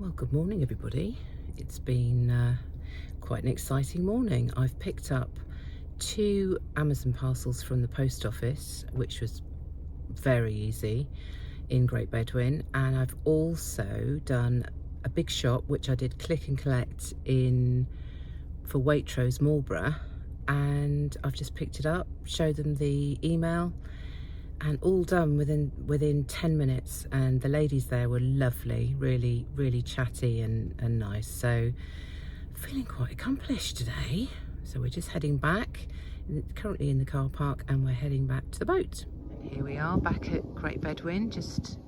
Well, good morning everybody. It's been quite an exciting morning. I've picked up 2 Amazon parcels from the post office, which was very easy in Great Bedwin, and I've also done a big shop which I did click and collect for Waitrose, Marlborough, and I've just picked it up, showed them the email, and all done within 10 minutes. And the ladies there were lovely, really chatty and nice. So feeling quite accomplished today. So we're just heading back, currently in the car park, and we're heading back to the boat. And here we are back at Great Bedwin, just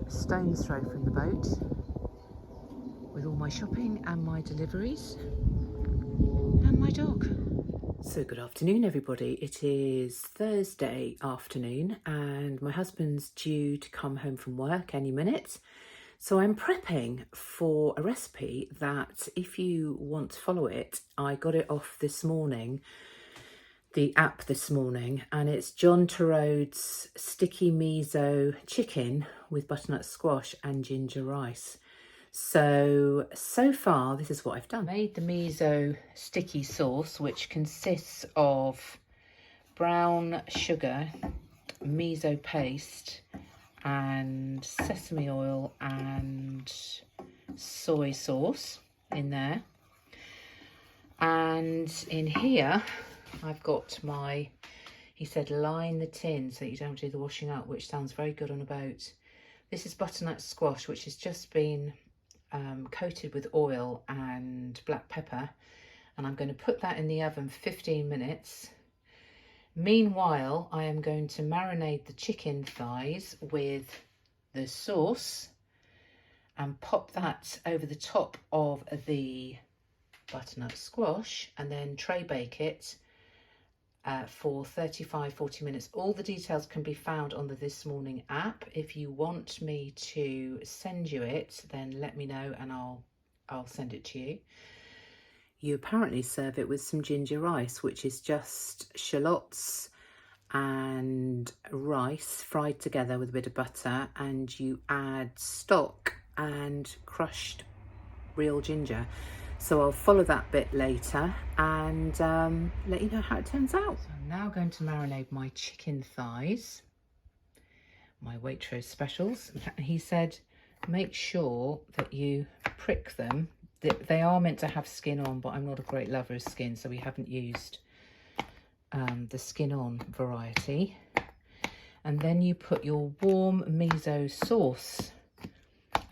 a stone's throw from the boat, with all my shopping and my deliveries and my dog. So good afternoon everybody. It is Thursday afternoon and my husband's due to come home from work any minute. So I'm prepping for a recipe that, if you want to follow it, I got it off this morning, the app this morning, and it's John Turrod's sticky miso chicken with butternut squash and ginger rice. So far, this is what I've done. I made the miso sticky sauce, which consists of brown sugar, miso paste, and sesame oil and soy sauce in there. And in here, I've got he said line the tin so that you don't have to do the washing up, which sounds very good on a boat. This is butternut squash, which has just been coated with oil and black pepper, and I'm going to put that in the oven for 15 minutes. Meanwhile, I am going to marinate the chicken thighs with the sauce and pop that over the top of the butternut squash, and then tray bake it for 35-40 minutes. All the details can be found on the This Morning app. If you want me to send you it, then let me know and I'll send it to you. You apparently serve it with some ginger rice, which is just shallots and rice fried together with a bit of butter, and you add stock and crushed real ginger. So I'll follow that bit later and let you know how it turns out. So I'm now going to marinate my chicken thighs, my Waitrose specials. He said make sure that you prick them. They are meant to have skin on, but I'm not a great lover of skin, so we haven't used the skin on variety. And then you put your warm miso sauce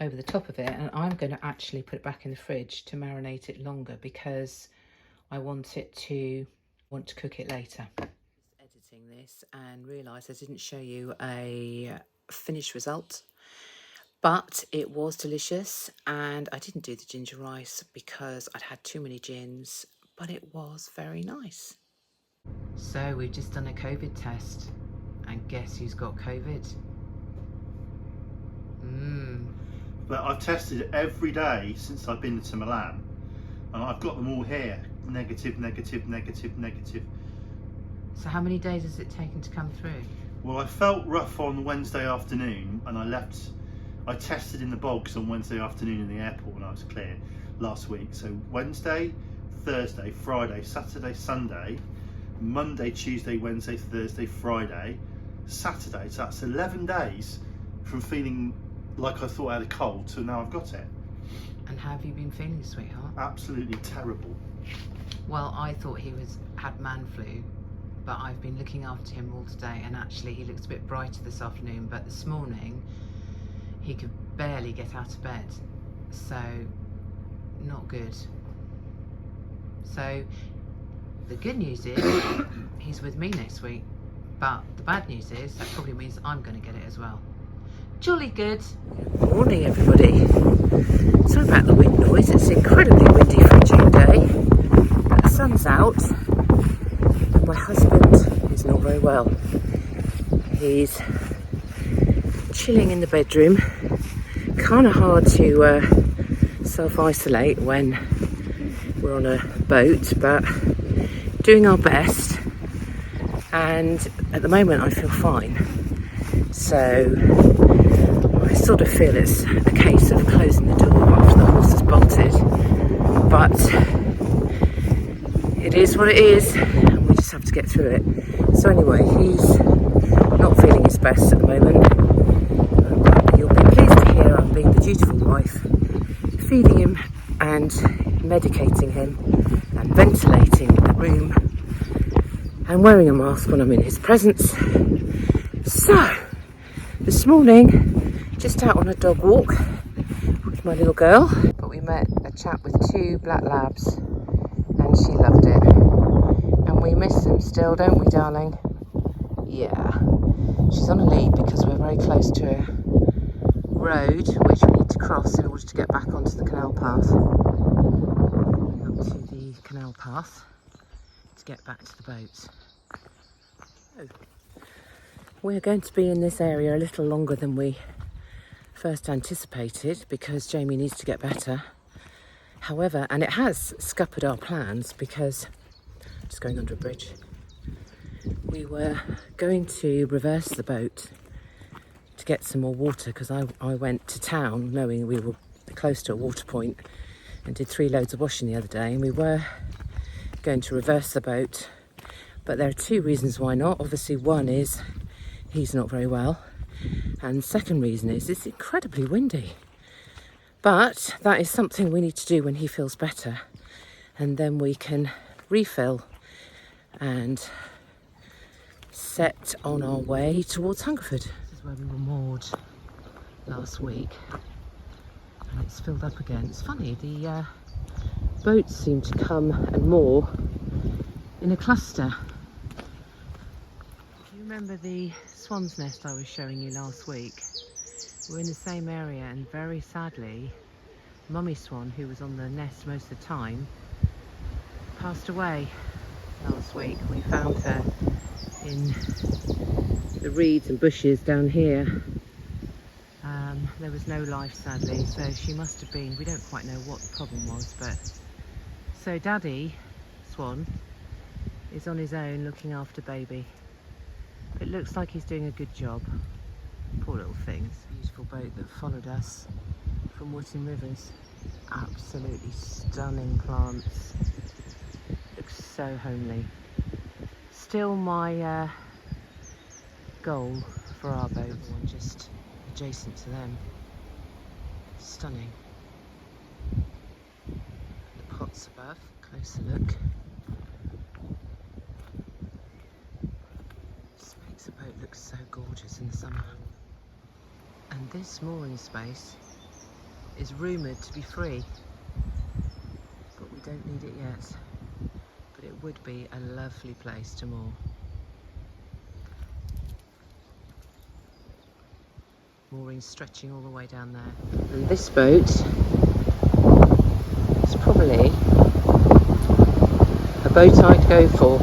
over the top of it, and I'm going to actually put it back in the fridge to marinate it longer because I want to cook it later. Editing this and realised I didn't show you a finished result, but it was delicious, and I didn't do the ginger rice because I'd had too many gins, but it was very nice. So we've just done a COVID test, and guess who's got COVID? But I've tested it every day since I've been to Milan, and I've got them all here. Negative. So how many days has it taken to come through? Well, I felt rough on Wednesday afternoon, and I tested in the bogs on Wednesday afternoon in the airport when I was clear last week. So Wednesday, Thursday, Friday, Saturday, Sunday, Monday, Tuesday, Wednesday, Thursday, Friday, Saturday. So that's 11 days from feeling like I thought I had a cold to now I've got it. And how have you been feeling, sweetheart? Absolutely terrible. Well, I thought he had man flu, but I've been looking after him all today, and actually he looks a bit brighter this afternoon, but this morning he could barely get out of bed, so not good. So the good news is he's with me next week, but the bad news is that probably means I'm going to get it as well. Jolly good. Good morning everybody. Sorry about the wind noise, it's incredibly windy for a June day, but the sun's out and my husband is not very well. He's chilling in the bedroom. Kind of hard to self-isolate when we're on a boat, but doing our best, and at the moment I feel fine. So my I sort of feel it's a case of closing the door after the horse has bolted, but it is what it is, and we just have to get through it. So anyway, he's not feeling his best at the moment, but you'll be pleased to hear I'm being the dutiful wife, feeding him and medicating him and ventilating the room and wearing a mask when I'm in his presence. So this morning, just out on a dog walk with my little girl, but we met a chap with 2 black labs and she loved it. And we miss them still, don't we, darling? Yeah. She's on a lead because we're very close to a road which we need to cross in order to get back onto the canal path. Up to the canal path to get back to the boats. Oh. We're going to be in this area a little longer than we first anticipated because Jamie needs to get better. However, and it has scuppered our plans because, just going under a bridge, we were going to reverse the boat to get some more water because I went to town knowing we were close to a water point and did 3 loads of washing the other day, and we were going to reverse the boat. But there are 2 reasons why not. Obviously, one is he's not very well, and the second reason is it's incredibly windy. But that is something we need to do when he feels better, and then we can refill and set on our way towards Hungerford. This is where we were moored last week, and it's filled up again. It's funny, the boats seem to come and moor in a cluster. Do you remember the swan's nest I was showing you last week? We're in the same area, and very sadly, Mummy Swan, who was on the nest most of the time, passed away last week. We found her in the reeds and bushes down here. There was no life, sadly, so she must have been, we don't quite know what the problem was, but so Daddy Swan is on his own looking after baby. It looks like he's doing a good job. Poor little things. Beautiful boat that followed us from Wootton Rivers. Absolutely stunning plants. Looks so homely. Still my goal for our boat. One just adjacent to them. Stunning. The pots above. Closer look. Just makes the boat look so gorgeous in the summer. And this mooring space is rumoured to be free, but we don't need it yet. But it would be a lovely place to moor. Mooring stretching all the way down there. And this boat is probably a boat I'd go for.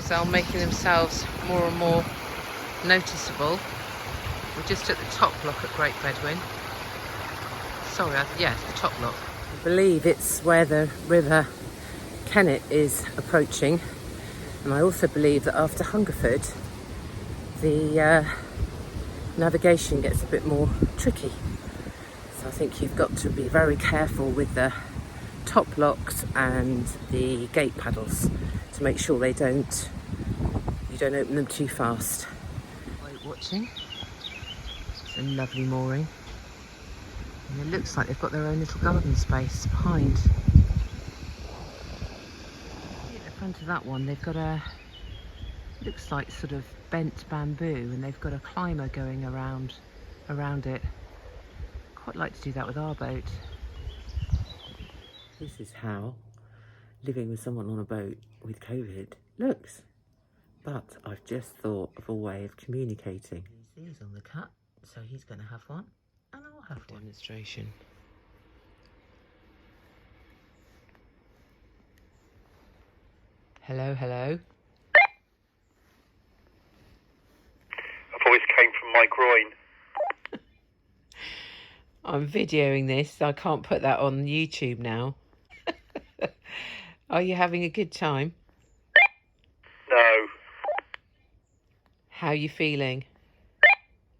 Are making themselves more and more noticeable. We're just at the top lock at Great Bedwin. Sorry, yes, the top lock. I believe it's where the River Kennet is approaching, and I also believe that after Hungerford the navigation gets a bit more tricky. So I think you've got to be very careful with the top locks and the gate paddles to make sure you don't open them too fast. Boat watching. It's a lovely mooring. And it looks like they've got their own little garden space behind. At the front of that one, they've got looks like sort of bent bamboo, and they've got a climber going around it. Quite like to do that with our boat. This is how living with someone on a boat with COVID looks. But I've just thought of a way of communicating. He's on the cut, so he's going to have one, and I'll have demonstration. Hello, hello. A voice came from my groin. I'm videoing this. I can't put that on YouTube now. Are you having a good time? No. How are you feeling?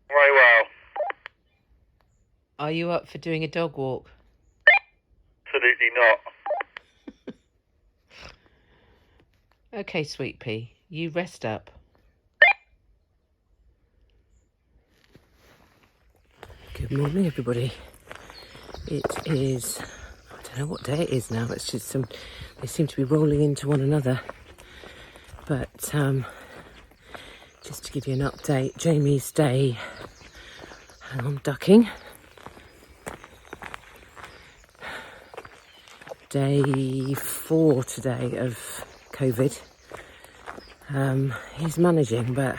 Very well. Are you up for doing a dog walk? Absolutely not. Okay, sweet pea, you rest up. Good morning, everybody. It is, I don't know what day it is now. It's just they seem to be rolling into one another. But just to give you an update, Jamie's day, hang on, ducking. Day 4 today of COVID. He's managing, but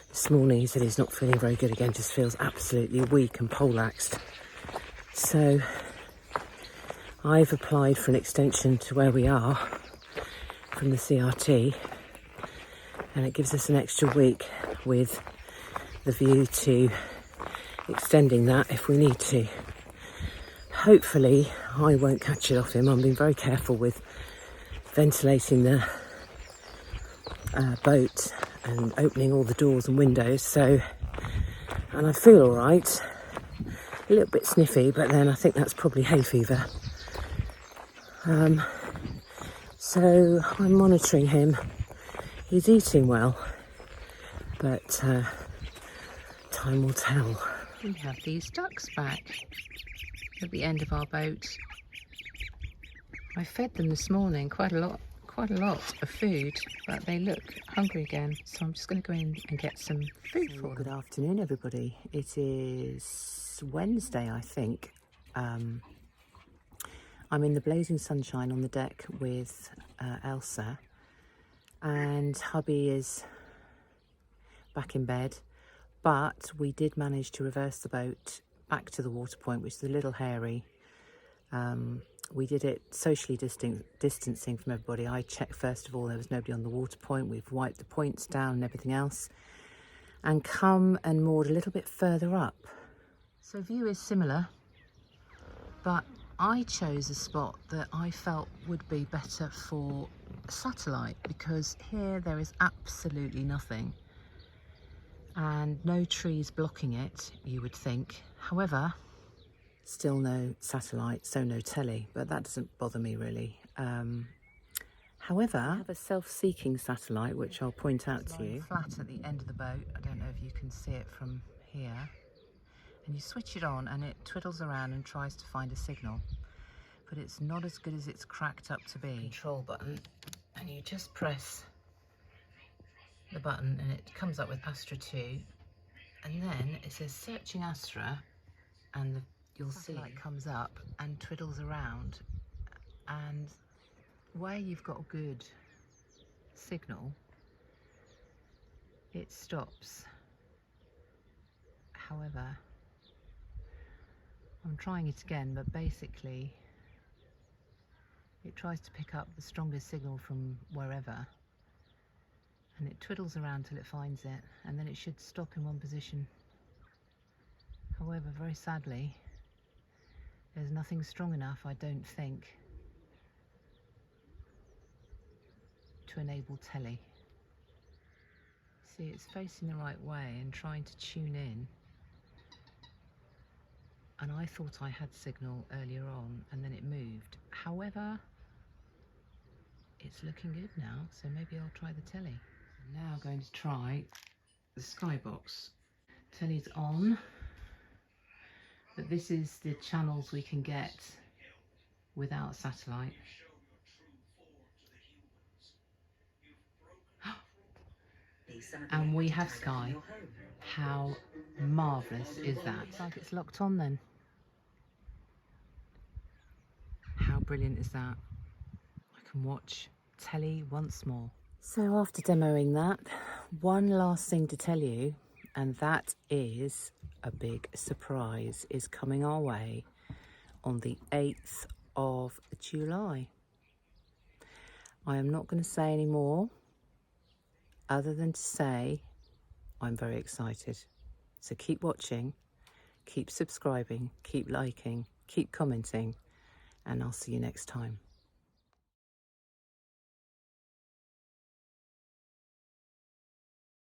this morning he said he's not feeling very good again, just feels absolutely weak and poleaxed. So I've applied for an extension to where we are from the CRT, and it gives us an extra week with the view to extending that if we need to. Hopefully I won't catch it off him. I'm being very careful with ventilating the boat and opening all the doors and windows, and I feel all right. A little bit sniffy, but then I think that's probably hay fever. So I'm monitoring him. He's eating well, but time will tell. We have these ducks back at the end of our boat. I fed them this morning quite a lot of food, but they look hungry again, so I'm just going to go in and get some food for them. Good afternoon, everybody. It is Wednesday, I think. I'm in the blazing sunshine on the deck with Elsa, and hubby is back in bed, but we did manage to reverse the boat back to the water point, which is a little hairy. We did it socially distancing from everybody. I checked first of all there was nobody on the water point. We've wiped the points down and everything else, and come and moored a little bit further up. So view is similar, but I chose a spot that I felt would be better for satellite, because here there is absolutely nothing and no trees blocking it, you would think. However, still no satellite, so no telly, but that doesn't bother me really. However, I have a self-seeking satellite, which I'll point out to you. Flat at the end of the boat. I don't know if you can see it from here. And you switch it on and it twiddles around and tries to find a signal, but it's not as good as it's cracked up to be. Control button, and you just press the button and it comes up with Astra 2, and then it says searching Astra, and you'll see it comes up and twiddles around, and where you've got a good signal it stops. However, I'm trying it again, but basically it tries to pick up the strongest signal from wherever, and it twiddles around till it finds it, and then it should stop in one position. However, very sadly, there's nothing strong enough, I don't think, to enable telly. See, it's facing the right way and trying to tune in, and I thought I had signal earlier on and then it moved. However, it's looking good now, so maybe I'll try the telly. I'm now going to try the Skybox. Telly's on, but this is the channels we can get without satellite. And we have Sky. How marvellous is that? It's like it's locked on then. How brilliant is that? I can watch telly once more. So after demoing that, one last thing to tell you, and that is a big surprise is coming our way on the 8th of July. I am not going to say any more other than to say I'm very excited. So keep watching, keep subscribing, keep liking, keep commenting, and I'll see you next time.